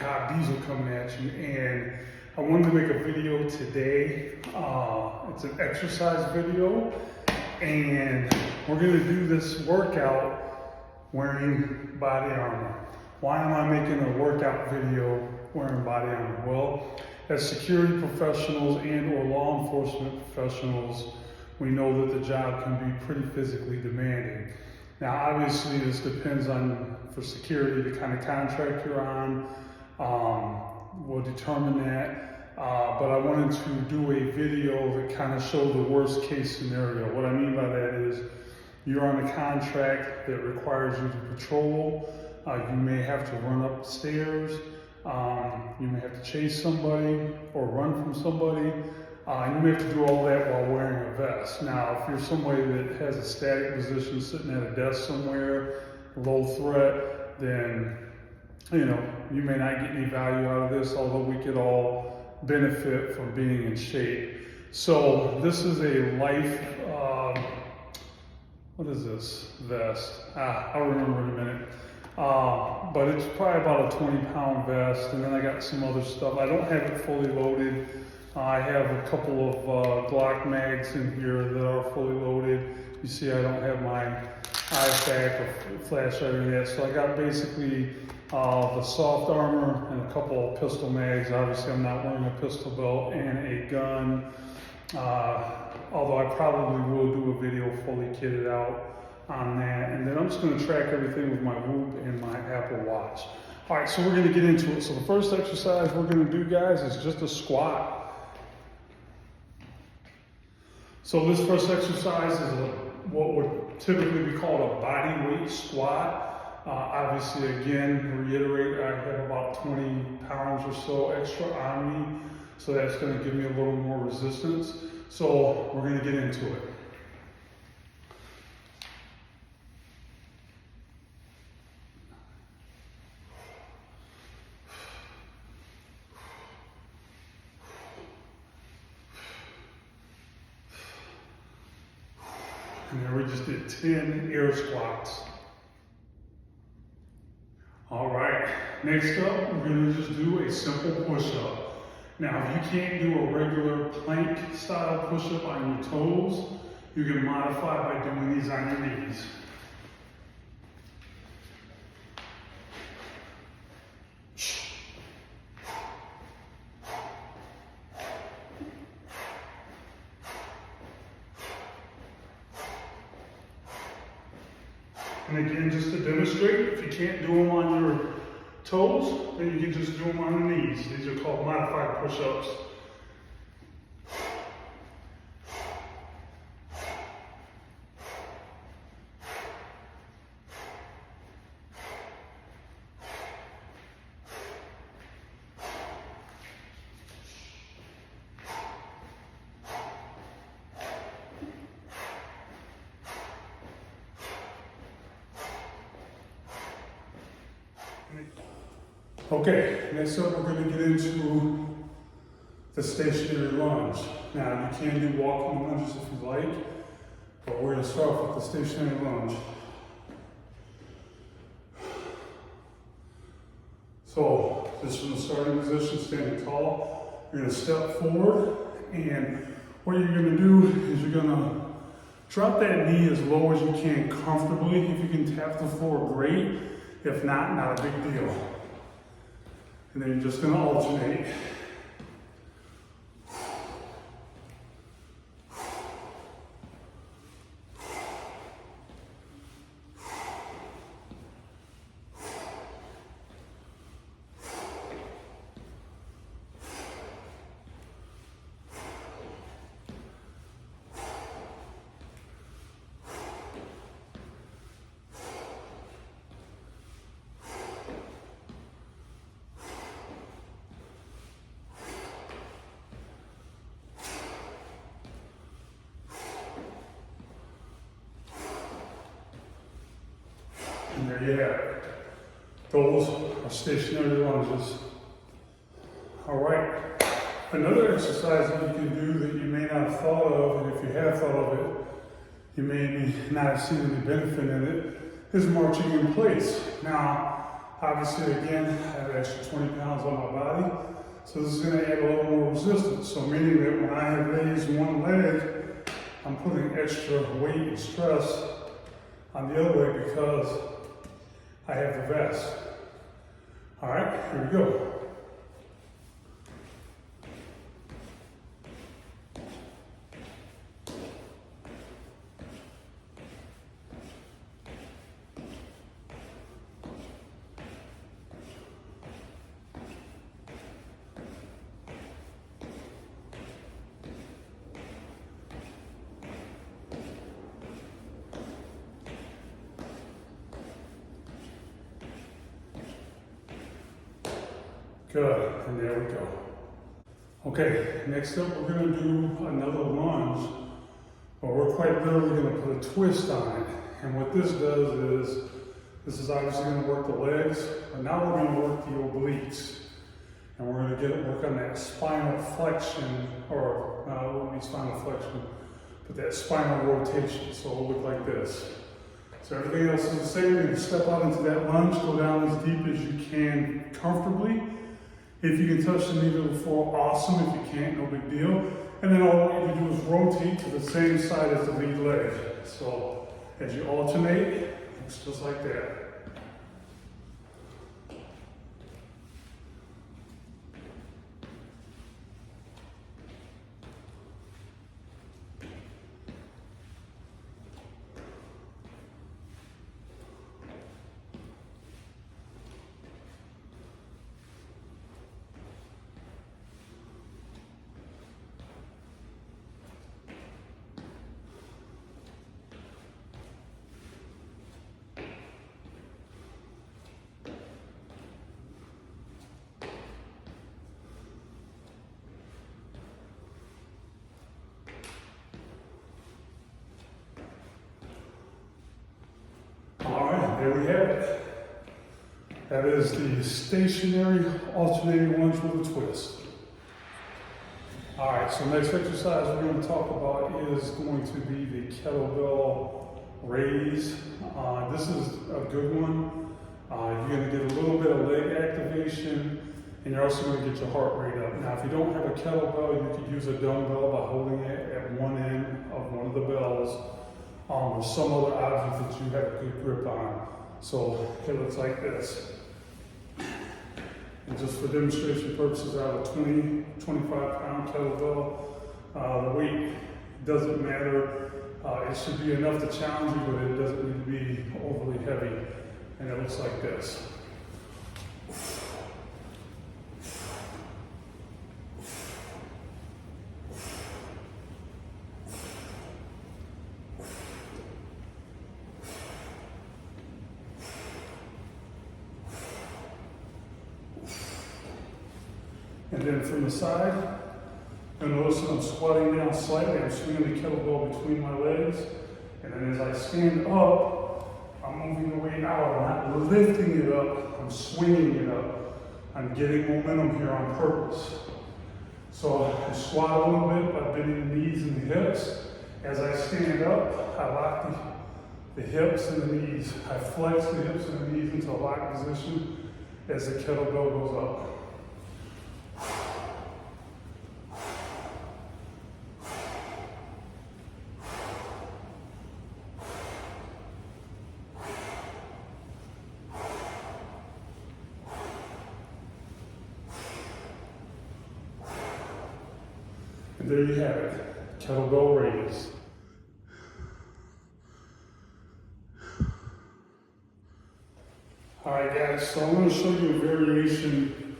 Cobb Diesel coming at you, and I wanted to make a video today. It's an exercise video, and we're going to do this workout wearing body armor. Why am I making a workout video wearing body armor? Well, as security professionals and or law enforcement professionals, we know that the job can be pretty physically demanding. Now, obviously, this depends on, for security, the kind of contract you're on will determine that. But I wanted to do a video that kind of showed the worst case scenario. What I mean by that is you're on a contract that requires you to patrol. You may have to run up the stairs. You may have to chase somebody or run from somebody. You may have to do all that while wearing a vest. Now, if you're somebody that has a static position sitting at a desk somewhere, low threat, then you may not get any value out of this, although we could all benefit from being in shape. So this is a life, what is this vest? I'll remember in a minute. But it's probably about a 20-pound vest, and then I got some other stuff. I don't have it fully loaded. I have a couple of Glock mags in here that are fully loaded. You see I don't have my IFAK or flashlight or that, so I got basically the soft armor and a couple of pistol mags. Obviously I'm not wearing a pistol belt and a gun, although I probably will do a video fully kitted out on that. And then I'm just going to track everything with my Whoop and my Apple Watch. All right, so we're going to get into it. So the first exercise we're going to do, guys, is just a squat. So this first exercise is what would typically be called a body weight squat. Obviously, again, reiterate, I have about 20 pounds or so extra on me, so that's going to give me a little more resistance. So we're going to get into it. And then we just did 10 air squats. All right, next up, we're gonna just do a simple push-up. Now, if you can't do a regular plank style push-up on your toes, you can modify by doing these on your knees. And again, just to demonstrate, if you can't do them on your toes, then you can just do them on the knees. These are called modified push-ups. Okay, next up we're going to get into the stationary lunge. Now you can do walking lunges if you like, but we're going to start off with the stationary lunge. So just from the starting position, standing tall, you're going to step forward, and what you're going to do is you're going to drop that knee as low as you can comfortably. If you can tap the floor, great. If not, not a big deal. And then you're just going to alternate. And there you have it. Those are stationary lunges. All right. Another exercise that you can do that you may not have thought of, and if you have thought of it, you may not have seen any benefit in it, is marching in place. Now, Obviously, again, I have an extra 20 pounds on my body, so this is going to add a little more resistance. So meaning that when I raise one leg, I'm putting extra weight and stress on the other leg because I have the vest. All right, here we go. Good, and there we go. Okay, next up we're gonna do another lunge, but we're quite literally gonna put a twist on it. And what this does is, this is obviously gonna work the legs, but now we're gonna work the obliques. And we're gonna work on that spinal flexion, or it wouldn't be spinal flexion, but that spinal rotation, so it'll look like this. So everything else is the same. You're gonna step out into that lunge, go down as deep as you can comfortably. If you can touch the knee to the floor, awesome. If you can't, no big deal. And then all you have to do is rotate to the same side as the lead leg. So as you alternate, it looks just like that. There we have it. That is the stationary alternating lunge with a twist. All right, so next exercise we're going to talk about is going to be the kettlebell raise. This is a good one. You're going to get a little bit of leg activation, and you're also going to get your heart rate up. Now, if you don't have a kettlebell, you could use a dumbbell by holding it at one end of one of the bells. Or some other object that you have a good grip on. So it looks like this. And just for demonstration purposes, I have a 25-pound kettlebell. The weight doesn't matter. It should be enough to challenge you, but it doesn't need to be overly heavy. And it looks like this. And then from the side, you'll notice that I'm squatting down slightly. I'm swinging the kettlebell between my legs. And then as I stand up, I'm moving the weight out. I'm not lifting it up, I'm swinging it up. I'm getting momentum here on purpose. So I squat a little bit by bending the knees and the hips. As I stand up, I lock the hips and the knees. I flex the hips and the knees into a locked position as the kettlebell goes up. And there you have it, kettlebell raise. All right guys, so I'm going to show you a variation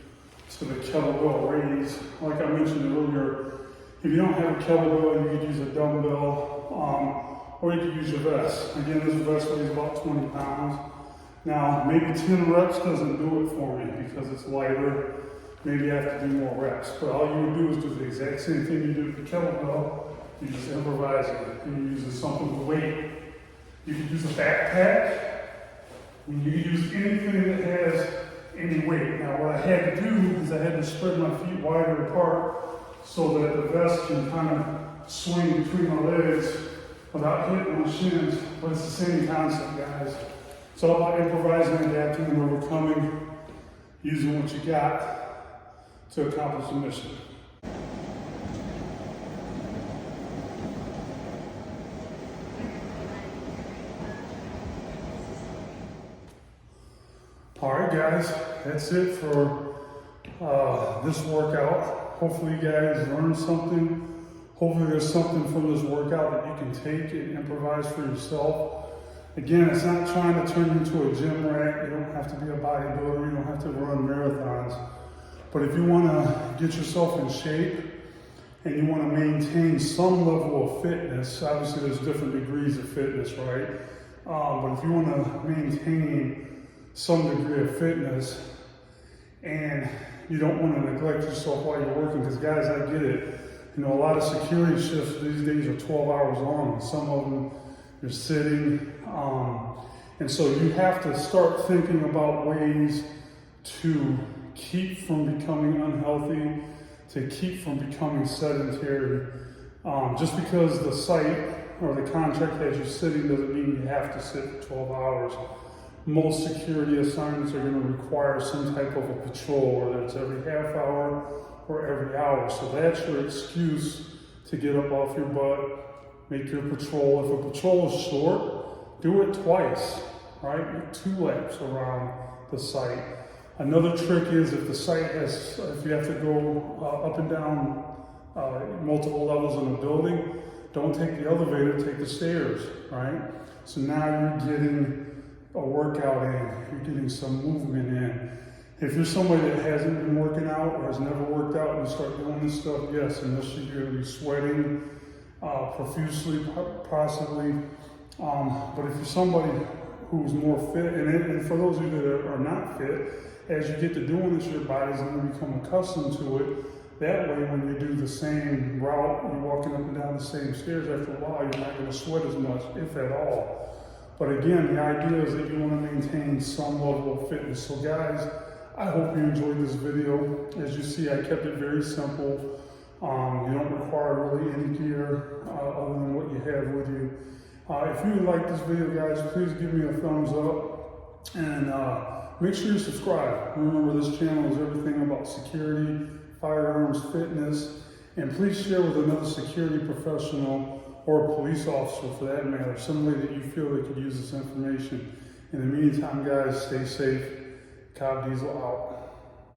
to the kettlebell raise. Like I mentioned earlier, if you don't have a kettlebell, you could use a dumbbell, or you could use your vest. Again, this vest weighs about 20 pounds. Now, maybe 10 reps doesn't do it for me because it's lighter. Maybe I have to do more reps, but all you would do is do the exact same thing you do with the kettlebell. You just improvise it. You're using something with weight. You could use a backpack. You could use anything that has any weight. Now, what I had to do is I had to spread my feet wider apart so that the vest can kind of swing between my legs without hitting my shins. But it's the same concept, guys. It's all about improvising, adapting, and overcoming, using what you got to accomplish the mission. All right, guys, that's it for this workout. Hopefully you guys learned something. Hopefully there's something from this workout that you can take and improvise for yourself. Again, it's not trying to turn you into a gym rat. You don't have to be a bodybuilder. You don't have to run marathons. But if you want to get yourself in shape and you want to maintain some level of fitness, obviously there's different degrees of fitness, right? But if you want to maintain some degree of fitness and you don't want to neglect yourself while you're working, because guys, I get it. You know, a lot of security shifts these days are 12 hours long. Some of them you're sitting. And so you have to start thinking about ways to keep from becoming unhealthy, to keep from becoming sedentary. Just because the site or the contract has you sitting doesn't mean you have to sit for 12 hours. Most security assignments are going to require some type of a patrol, whether it's every half hour or every hour. So that's your excuse to get up off your butt, make your patrol. If a patrol is short, do it twice, right? Make 2 laps around the site. Another trick is if the site has, if you have to go up and down multiple levels in a building, don't take the elevator, take the stairs, right? So now you're getting a workout in, you're getting some movement in. If you're somebody that hasn't been working out or has never worked out and you start doing this stuff, yes, initially you're gonna be sweating profusely, possibly. But if you're somebody who's more fit, and for those of you that are not fit, as you get to doing this, your body's gonna become accustomed to it. That way, when you do the same route, you're walking up and down the same stairs, after a while, you're not gonna sweat as much, if at all. But again, the idea is that you want to maintain some level of fitness. So guys, I hope you enjoyed this video. As you see, I kept it very simple. You don't require really any gear other than what you have with you. If you like this video, guys, please give me a thumbs up and make sure you subscribe. Remember, this channel is everything about security, firearms, fitness, and please share with another security professional or a police officer for that matter, somebody that you feel that could use this information. In the meantime, guys, stay safe. Cobb Diesel out.